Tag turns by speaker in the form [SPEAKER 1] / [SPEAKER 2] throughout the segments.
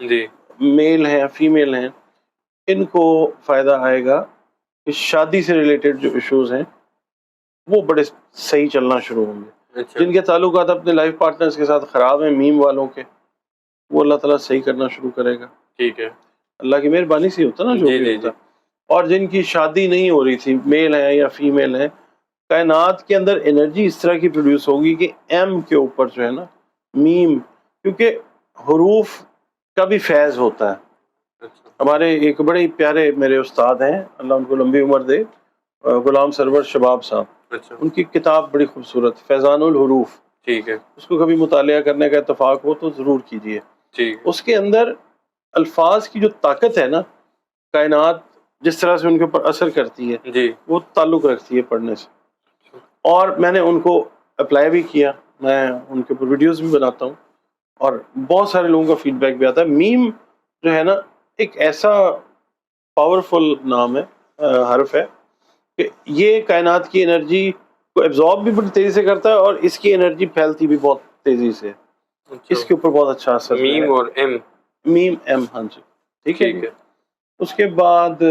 [SPEAKER 1] جی
[SPEAKER 2] میل ہیں فیمیل ہیں، ان کو فائدہ آئے گا کہ شادی سے ریلیٹڈ جو ایشوز ہیں وہ بڑے صحیح چلنا شروع ہوں گے.
[SPEAKER 1] اچھا
[SPEAKER 2] جن کے تعلقات اپنے لائف پارٹنرز کے ساتھ خراب ہیں، میم والوں کے، وہ اللہ تعالیٰ صحیح کرنا شروع کرے گا.
[SPEAKER 1] ٹھیک ہے.
[SPEAKER 2] اللہ کی مہربانی سے ہوتا نا جو
[SPEAKER 1] جی
[SPEAKER 2] بھی
[SPEAKER 1] جی
[SPEAKER 2] ہوتا.
[SPEAKER 1] جی
[SPEAKER 2] اور جن کی شادی نہیں ہو رہی تھی، میل ہیں یا فیمیل ہیں، کائنات کے اندر انرجی اس طرح کی پروڈیوس ہوگی کہ ایم کے اوپر جو ہے نا میم، کیونکہ حروف کا بھی فیض ہوتا ہے.
[SPEAKER 1] اچھا
[SPEAKER 2] ہمارے ایک بڑے ہی پیارے میرے استاد ہیں، اللہ ان کو لمبی عمر دے، غلام سرور شباب صاحب.
[SPEAKER 1] اچھا
[SPEAKER 2] ان کی کتاب بڑی خوبصورت، فیضان الحروف،
[SPEAKER 1] ٹھیک ہے.
[SPEAKER 2] اس کو کبھی مطالعہ کرنے کا اتفاق ہو تو ضرور کیجیے.
[SPEAKER 1] ٹھیک ہے.
[SPEAKER 2] اس کے اندر الفاظ کی جو طاقت ہے نا، کائنات جس طرح سے ان کے اوپر اثر کرتی ہے
[SPEAKER 1] جی
[SPEAKER 2] وہ تعلق رکھتی ہے پڑھنے سے. اور میں نے ان کو اپلائی بھی کیا، میں ان کے اوپر ویڈیوز بھی بناتا ہوں اور بہت سارے لوگوں کا فیڈ بیک بھی آتا ہے. میم جو ہے نا ایک ایسا پاورفل نام ہے، حرف ہے کہ یہ کائنات کی انرجی کو ایبزارب بھی بڑی تیزی سے کرتا ہے اور اس کی انرجی پھیلتی بھی بہت تیزی سے. اس کے اوپر بہت اچھا اثر ہے.
[SPEAKER 1] میم اور ایم.
[SPEAKER 2] میم ایم، ہاں جی ٹھیک ہے.
[SPEAKER 1] ٹھیک ہے.
[SPEAKER 2] اس کے بعد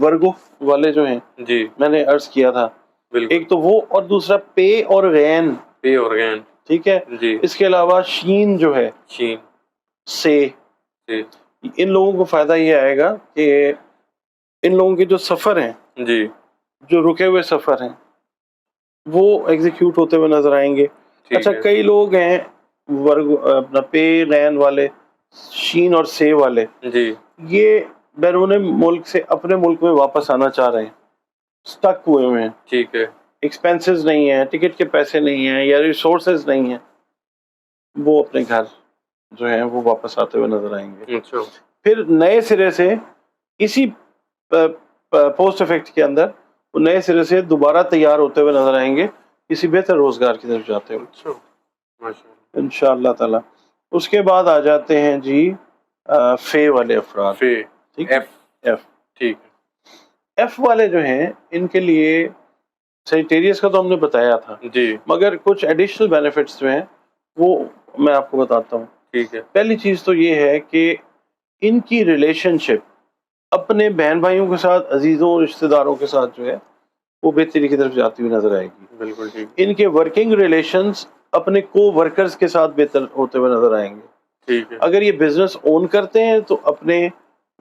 [SPEAKER 2] ورگو والے جو ہیں،
[SPEAKER 1] جی
[SPEAKER 2] میں نے عرض کیا تھا،
[SPEAKER 1] بالکل.
[SPEAKER 2] ایک تو وہ اور دوسرا پے اور غین.
[SPEAKER 1] پے اور غین.
[SPEAKER 2] ٹھیک ہے.
[SPEAKER 1] جی
[SPEAKER 2] اس کے علاوہ شین جو ہے،
[SPEAKER 1] شین
[SPEAKER 2] سے،
[SPEAKER 1] جی
[SPEAKER 2] ان لوگوں کو فائدہ یہ آئے گا کہ ان لوگوں کے جو سفر ہیں،
[SPEAKER 1] جی
[SPEAKER 2] جو رکے ہوئے سفر ہیں، وہ ایگزیکیوٹ ہوتے ہوئے نظر آئیں گے.
[SPEAKER 1] ٹھیک
[SPEAKER 2] اچھا
[SPEAKER 1] ہے.
[SPEAKER 2] کئی لوگ ہیں اپنا پے غین والے، شین اور سے والے،
[SPEAKER 1] جی
[SPEAKER 2] یہ بیرون ملک سے اپنے ملک میں واپس آنا چاہ رہے ہیں، سٹک ہوئے ہوئے ہیں،
[SPEAKER 1] ٹھیک ہے.
[SPEAKER 2] ایکسپینسز نہیں ہیں، ٹکٹ کے پیسے نہیں ہیں یا ریسورسز نہیں ہیں، وہ اپنے گھر جو ہیں وہ واپس آتے ہوئے نظر آئیں گے.
[SPEAKER 1] اچھا
[SPEAKER 2] پھر نئے سرے سے اسی پوسٹ افیکٹ کے اندر وہ نئے سرے سے دوبارہ تیار ہوتے ہوئے نظر آئیں گے، کسی بہتر روزگار کی طرف جاتے ہوئے
[SPEAKER 1] اچھا ماشاء
[SPEAKER 2] انشاءاللہ تعالی. اس کے بعد آ جاتے ہیں جی فے والے افراد.
[SPEAKER 1] فے.
[SPEAKER 2] ٹھیک ہے.
[SPEAKER 1] ایف.
[SPEAKER 2] ایف
[SPEAKER 1] ٹھیک ہے.
[SPEAKER 2] ایف والے جو ہیں ان کے لیے سیجیٹیریس کا تو ہم نے بتایا تھا،
[SPEAKER 1] جی
[SPEAKER 2] مگر کچھ ایڈیشنل بینیفٹس جو ہیں وہ میں آپ کو بتاتا ہوں.
[SPEAKER 1] ٹھیک ہے.
[SPEAKER 2] پہلی چیز تو یہ ہے کہ ان کی ریلیشن شپ اپنے بہن بھائیوں کے ساتھ، عزیزوں رشتہ داروں کے ساتھ جو ہے وہ بہتری کی طرف جاتی ہوئی نظر آئے گی.
[SPEAKER 1] بالکل ٹھیک.
[SPEAKER 2] ان کے ورکنگ ریلیشنز اپنے کو ورکرز کے ساتھ بہتر ہوتے ہوئے نظر آئیں گے.
[SPEAKER 1] ٹھیک ہے.
[SPEAKER 2] اگر یہ بزنس اون کرتے ہیں تو اپنے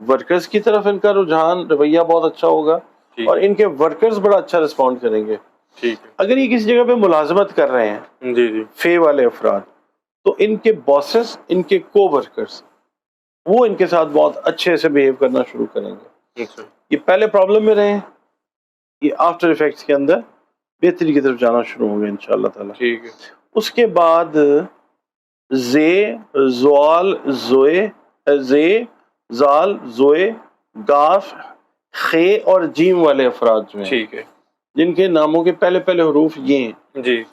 [SPEAKER 2] ورکرز کی طرف ان کا رجحان رویہ بہت اچھا ہوگا
[SPEAKER 1] ٹھیک
[SPEAKER 2] اور ان کے ورکرز بڑا اچھا رسپونڈ کریں گے.
[SPEAKER 1] ٹھیک ہے.
[SPEAKER 2] اگر یہ کسی جگہ پہ ملازمت کر رہے ہیں
[SPEAKER 1] جی جی
[SPEAKER 2] فے والے افراد، تو ان کے باسز، ان کے کو ورکرز، وہ ان کے ساتھ بہت اچھے سے بیہیو کرنا شروع کریں گے.
[SPEAKER 1] اچھا
[SPEAKER 2] یہ پہلے پرابلم میں رہے ہیں، یہ آفٹر افیکٹس کے اندر بہتری کی طرف جانا شروع ہوں گے انشاءاللہ تعالی.
[SPEAKER 1] ٹھیک ہے.
[SPEAKER 2] اس کے بعد زے، زوال، زوئے، زے، زال، زوئے، گاف، خے اور جیم والے افراد جو ہیں،
[SPEAKER 1] ٹھیک ہے.
[SPEAKER 2] جن کے ناموں کے پہلے پہلے حروف یہ ہیں،
[SPEAKER 1] جی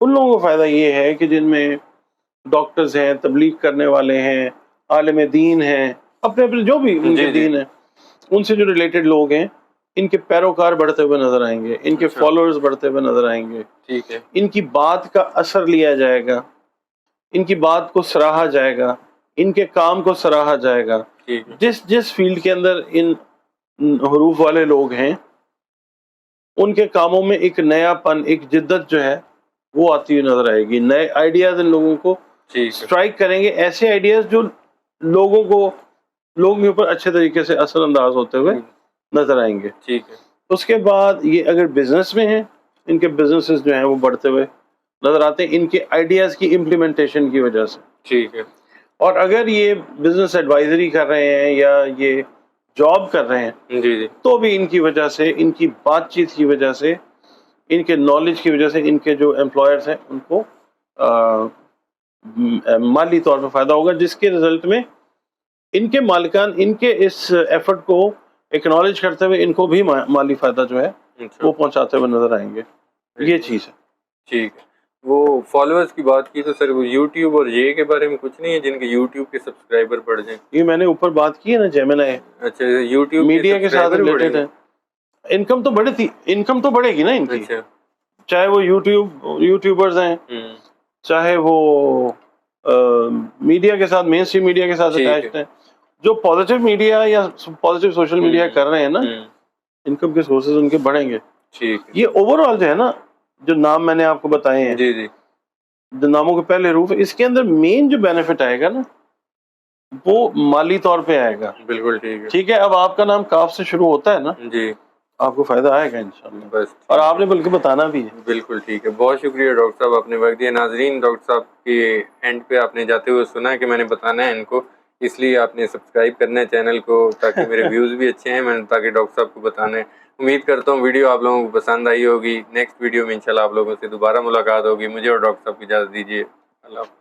[SPEAKER 2] ان لوگوں کو فائدہ یہ ہے کہ جن میں ڈاکٹرز ہیں، تبلیغ کرنے والے ہیں، عالم دین ہیں، اپنے اپنے جو بھی ان کے
[SPEAKER 1] جی جی
[SPEAKER 2] دین ہیں، ان سے جو ریلیٹڈ لوگ ہیں، ان کے پیروکار بڑھتے ہوئے نظر آئیں گے، ان کے
[SPEAKER 1] اچھا.
[SPEAKER 2] فالوورز بڑھتے ہوئے نظر آئیں گے.
[SPEAKER 1] ٹھیک ہے.
[SPEAKER 2] ان کی بات کا اثر لیا جائے گا، ان کی بات کو سراہا جائے گا، ان کے کام کو سراہا جائے گا.
[SPEAKER 1] ٹھیک ہے.
[SPEAKER 2] جس فیلڈ کے اندر ان حروف والے لوگ ہیں، ان کے کاموں میں ایک نیا پن، ایک جدت جو ہے وہ آتی ہوئی نظر آئے گی. نئے آئیڈیاز ان لوگوں کو
[SPEAKER 1] ٹھیک ہے.
[SPEAKER 2] اسٹرائک کریں گے، ایسے آئیڈیاز جو لوگوں کے اوپر اچھے طریقے سے اثر انداز ہوتے ہوئے نظر آئیں گے.
[SPEAKER 1] ٹھیک ہے.
[SPEAKER 2] اس کے بعد یہ اگر بزنس میں ہیں، ان کے بزنسز جو ہیں وہ بڑھتے ہوئے نظر آتے ہیں ان کے آئیڈیاز کی امپلیمنٹیشن کی وجہ سے.
[SPEAKER 1] ٹھیک ہے.
[SPEAKER 2] اور اگر یہ بزنس ایڈوائزری کر رہے ہیں یا یہ جاب کر رہے ہیں،
[SPEAKER 1] جی جی
[SPEAKER 2] تو بھی ان کی وجہ سے، ان کی بات چیت کی وجہ سے، ان کے نالج کی وجہ سے، ان کے جو امپلائرز ہیں ان کو مالی طور پہ فائدہ ہوگا، جس کے رزلٹ میں ان کے مالکان ان کے اس ایفرٹ کو ایکنالج کرتے ہوئے ان کو بھی مالی فائدہ جو ہے
[SPEAKER 1] اچھا.
[SPEAKER 2] وہ پہنچاتے ہوئے نظر آئیں گے. یہ چیز ہے.
[SPEAKER 1] ٹھیک ہے. وہ فالوورز کی بات کی تو سر وہ یوٹیوب اور یہ کے بارے میں کچھ نہیں ہے جن کے یوٹیوب کے سبسکرائبر بڑھ جائیں؟
[SPEAKER 2] یہ میں نے اوپر بات کی ہے نا، جیمنائی
[SPEAKER 1] اچھا یوٹیوب
[SPEAKER 2] میڈیا کے ساتھ ریلیٹڈ ہے. انکم تو بڑھے گی نا ان کی،
[SPEAKER 1] اچھا.
[SPEAKER 2] چاہے وہ یوٹیوبرز ہیں، چاہے وہ میڈیا کے ساتھ، مین اسٹریم میڈیا کے ساتھ
[SPEAKER 1] ٹھیک ہے.
[SPEAKER 2] اٹیچڈ ہیں. جو پازیٹیو میڈیا یا پازیٹیو سوشل میڈیا کر رہے ہیں نا، انکم کے سورسز ان کے بڑھیں گے.
[SPEAKER 1] ٹھیک ہے.
[SPEAKER 2] یہ اوور آل جو ہے نا، جو نام میں نے آپ کو بتائے ہیں،
[SPEAKER 1] جی جی
[SPEAKER 2] جو ناموں کے پہلے حروف، اس کے اندر مین جو بینیفٹ آئے گا نا، وہ مالی طور پہ آئے گا.
[SPEAKER 1] بالکل ٹھیک ہے.
[SPEAKER 2] ٹھیک ہے، اب آپ کا نام کاف سے شروع ہوتا ہے نا،
[SPEAKER 1] جی
[SPEAKER 2] آپ کو فائدہ آئے گا انشاءاللہ.
[SPEAKER 1] بس.
[SPEAKER 2] اور آپ نے بلکہ بتانا بھی ہے.
[SPEAKER 1] بالکل ٹھیک ہے. بہت شکریہ ڈاکٹر صاحب، آپ نے وقت دیا. ناظرین، ڈاکٹر صاحب کے اینڈ پہ آپ نے جاتے ہوئے سنا کہ میں نے بتانا ہے ان کو، اس لیے آپ نے سبسکرائب کرنا ہے چینل کو، تاکہ میرے ویوز بھی اچھے ہیں، میں نے تاکہ ڈاکٹر صاحب کو بتانا ہے. امید کرتا ہوں ویڈیو آپ لوگوں کو پسند آئی ہوگی. نیکسٹ ویڈیو میں انشاءاللہ آپ لوگوں سے دوبارہ ملاقات ہوگی. مجھے اور ڈاکٹر صاحب کی اجازت دیجیے. اللہ حافظ.